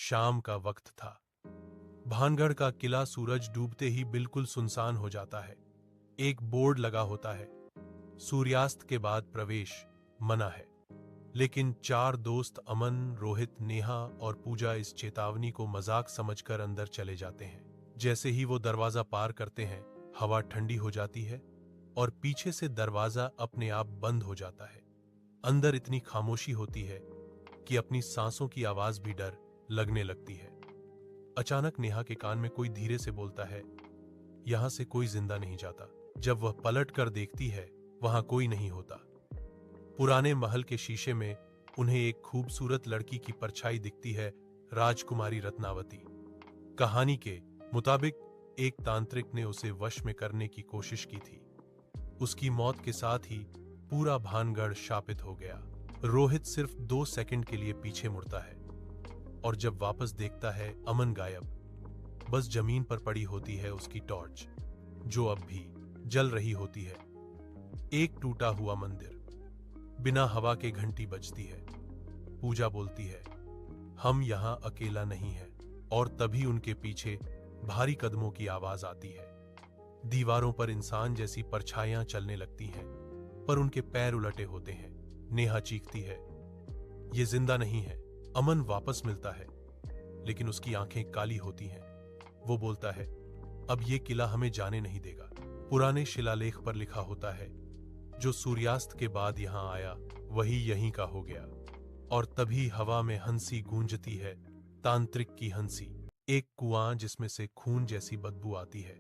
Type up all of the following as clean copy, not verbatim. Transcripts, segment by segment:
शाम का वक्त था। भानगढ़ का किला सूरज डूबते ही बिल्कुल सुनसान हो जाता है। एक बोर्ड लगा होता है, सूर्यास्त के बाद प्रवेश मना है। लेकिन चार दोस्त अमन, रोहित, नेहा और पूजा इस चेतावनी को मजाक समझकर अंदर चले जाते हैं। जैसे ही वो दरवाजा पार करते हैं, हवा ठंडी हो जाती है और पीछे से दरवाजा अपने आप बंद हो जाता है। अंदर इतनी खामोशी होती है कि अपनी सांसों की आवाज भी डर लगने लगती है। अचानक नेहा के कान में कोई धीरे से बोलता है, यहां से कोई जिंदा नहीं जाता। जब वह पलट कर देखती है, वहां कोई नहीं होता। पुराने महल के शीशे में उन्हें एक खूबसूरत लड़की की परछाई दिखती है, राजकुमारी रत्नावती। कहानी के मुताबिक एक तांत्रिक ने उसे वश में करने की कोशिश की थी। उसकी मौत के साथ ही पूरा भानगढ़ शापित हो गया। रोहित सिर्फ 2 सेकंड के लिए पीछे मुड़ता है और जब वापस देखता है, अमन गायब। बस जमीन पर पड़ी होती है उसकी टॉर्च, जो अब भी जल रही होती है। एक टूटा हुआ मंदिर, बिना हवा के घंटी बजती है। पूजा बोलती है, हम यहां अकेला नहीं है। और तभी उनके पीछे भारी कदमों की आवाज आती है। दीवारों पर इंसान जैसी परछाइयां चलने लगती हैं, पर उनके पैर उलटे होते हैं। नेहा चीखती है, ये जिंदा नहीं है। अमन वापस मिलता है, लेकिन उसकी आंखें काली होती हैं। वो बोलता है, अब ये किला हमें जाने नहीं देगा। पुराने शिलालेख पर लिखा होता है, जो सूर्यास्त के बाद यहां आया वही यहीं का हो गया। और तभी हवा में हंसी गूंजती है, तांत्रिक की हंसी। एक कुआं जिसमें से खून जैसी बदबू आती है।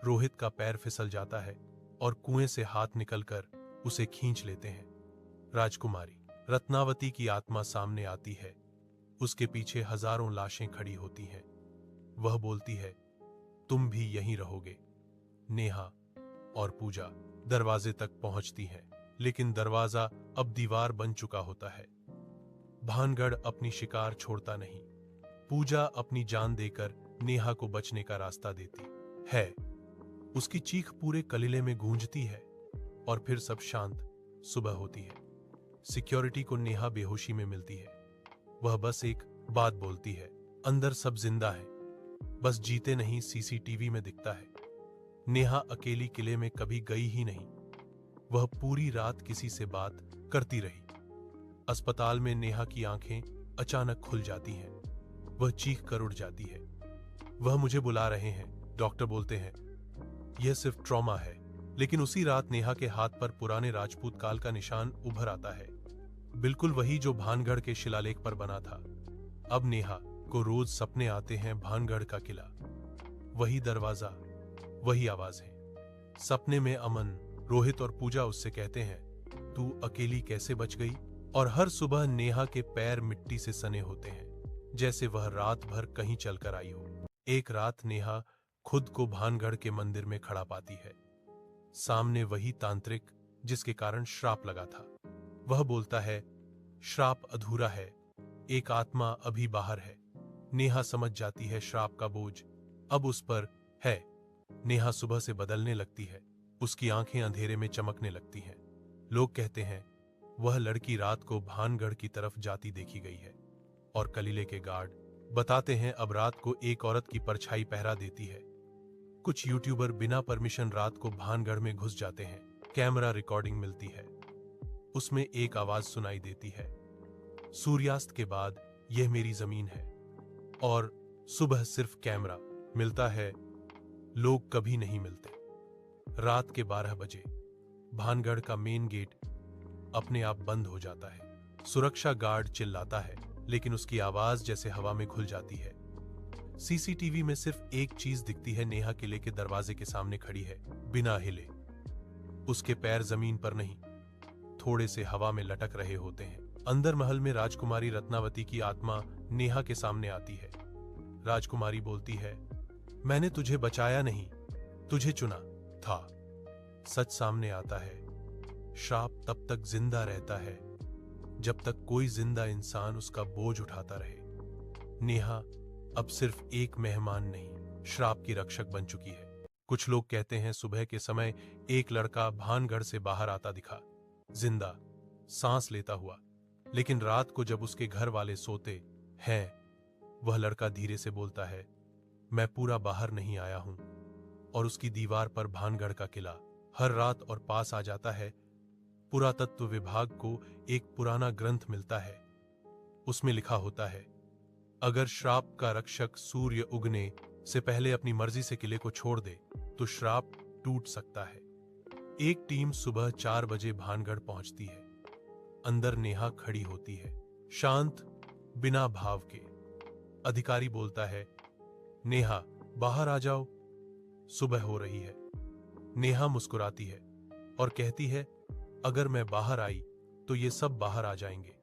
रोहित का पैर फिसल जाता है और कुएं से हाथ निकलकर उसे खींच लेते हैं। राजकुमारी रत्नावती की आत्मा सामने आती है। उसके पीछे हजारों लाशें खड़ी होती हैं। वह बोलती है, तुम भी यहीं रहोगे। नेहा और पूजा दरवाजे तक पहुंचती हैं, लेकिन दरवाजा अब दीवार बन चुका होता है। भानगढ़ अपनी शिकार छोड़ता नहीं। पूजा अपनी जान देकर नेहा को बचने का रास्ता देती है। उसकी चीख पूरे कलिले में गूंजती है और फिर सब शांत। सुबह होती है। सिक्योरिटी को नेहा बेहोशी में मिलती है। वह बस एक बात बोलती है, अंदर सब जिंदा है, बस जीते नहीं सीसीटीवी में दिखता है। नेहा अकेली किले में कभी गई ही नहीं। वह पूरी रात किसी से बात करती रही। अस्पताल में नेहा की आंखें अचानक खुल जाती हैं। वह चीख कर उठ जाती है, वह मुझे बुला रहे हैं। डॉक्टर बोलते हैं, यह सिर्फ ट्रॉमा है। लेकिन उसी रात नेहा के हाथ पर पुराने राजपूत काल का निशान उभर आता है, बिल्कुल वही जो भानगढ़ के शिलालेख पर बना था। अब नेहा को रोज सपने आते हैं भानगढ़ का किला, वही दरवाजा, वही आवाजें। सपने में अमन, रोहित और पूजा उससे कहते हैं, तू अकेली कैसे बच गई। और हर सुबह नेहा के पैर मिट्टी से सने होते हैं, जैसे वह रात भर कहीं चलकर आई हो। एक रात नेहा खुद को भानगढ़ के मंदिर में खड़ा पाती है। सामने वही तांत्रिक जिसके कारण श्राप लगा था। वह बोलता है, श्राप अधूरा है, एक आत्मा अभी बाहर है। नेहा समझ जाती है श्राप का बोझ अब उस पर है। नेहा सुबह से बदलने लगती है। उसकी आंखें अंधेरे में चमकने लगती हैं। लोग कहते हैं, वह लड़की रात को भानगढ़ की तरफ जाती देखी गई है। और कलीले के गार्ड बताते हैं, अब रात को एक औरत की परछाई पहरा देती है। कुछ यूट्यूबर बिना परमिशन रात को भानगढ़ में घुस जाते हैं। कैमरा रिकॉर्डिंग मिलती है, उसमें एक आवाज सुनाई देती है, सूर्यास्त के बाद यह मेरी जमीन है। और सुबह सिर्फ कैमरा मिलता है, लोग कभी नहीं मिलते। रात के 12 बजे भानगढ़ का मेन गेट अपने आप बंद हो जाता है। सुरक्षा गार्ड चिल्लाता है, लेकिन उसकी आवाज जैसे हवा में घुल जाती है। सीसीटीवी में सिर्फ एक चीज दिखती है, नेहा किले के दरवाजे के सामने खड़ी है, बिना हिले। उसके पैर जमीन पर नहीं, थोड़े से हवा में लटक रहे होते हैं। अंदर महल में राजकुमारी रत्नावती की आत्मा नेहा के सामने आती है। राजकुमारी बोलती है, मैंने तुझे बचाया नहीं, तुझे चुना था। सच सामने आता है, श्राप तब तक जिंदा रहता है जब तक कोई जिंदा इंसान उसका बोझ उठाता रहे। नेहा अब सिर्फ एक मेहमान नहीं, श्राप की रक्षक बन चुकी है। कुछ लोग कहते हैं, सुबह के समय एक लड़का भानगढ़ से बाहर आता दिखा, जिंदा, सांस लेता हुआ। लेकिन रात को जब उसके घर वाले सोते हैं, वह लड़का धीरे से बोलता है, मैं पूरा बाहर नहीं आया हूं। और उसकी दीवार पर भानगढ़ का किला हर रात और पास आ जाता है। पुरातत्व विभाग को एक पुराना ग्रंथ मिलता है। उसमें लिखा होता है, अगर श्राप का रक्षक सूर्य उगने से पहले अपनी मर्जी से किले को छोड़ दे तो श्राप टूट सकता है। एक टीम सुबह 4 बजे भानगढ़ पहुंचती है। अंदर नेहा खड़ी होती है, शांत, बिना भाव के। अधिकारी बोलता है, नेहा बाहर आ जाओ, सुबह हो रही है। नेहा मुस्कुराती है और कहती है, अगर मैं बाहर आई तो ये सब बाहर आ जाएंगे।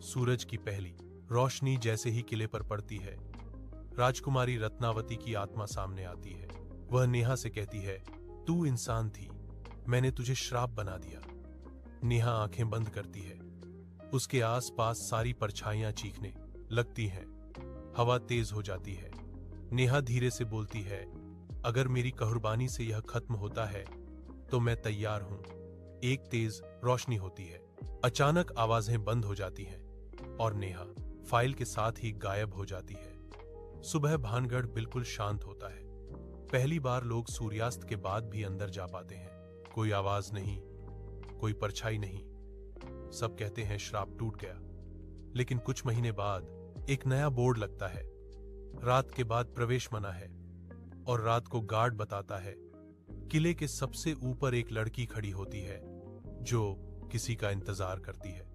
सूरज की पहली रोशनी जैसे ही किले पर पड़ती है, राजकुमारी रत्नावती की आत्मा सामने आती है। वह नेहा से कहती है, तू इंसान थी, मैंने तुझे श्राप बना दिया। नेहा आंखें बंद करती है। उसके आसपास सारी परछाइयां चीखने लगती हैं। हवा तेज हो जाती है। नेहा धीरे से बोलती है, अगर मेरी कुर्बानी से यह खत्म होता है तो मैं तैयार हूं। एक तेज रोशनी होती है। अचानक आवाजें बंद हो जाती हैं और नेहा फाइल के साथ ही गायब हो जाती है। सुबह भानगढ़ बिल्कुल शांत होता है। पहली बार लोग सूर्यास्त के बाद भी अंदर जा पाते हैं। कोई आवाज नहीं, कोई परछाई नहीं। सब कहते हैं श्राप टूट गया। लेकिन कुछ महीने बाद एक नया बोर्ड लगता है, रात के बाद प्रवेश मना है। और रात को गार्ड बताता है, किले के सबसे ऊपर एक लड़की खड़ी होती है जो किसी का इंतजार करती है।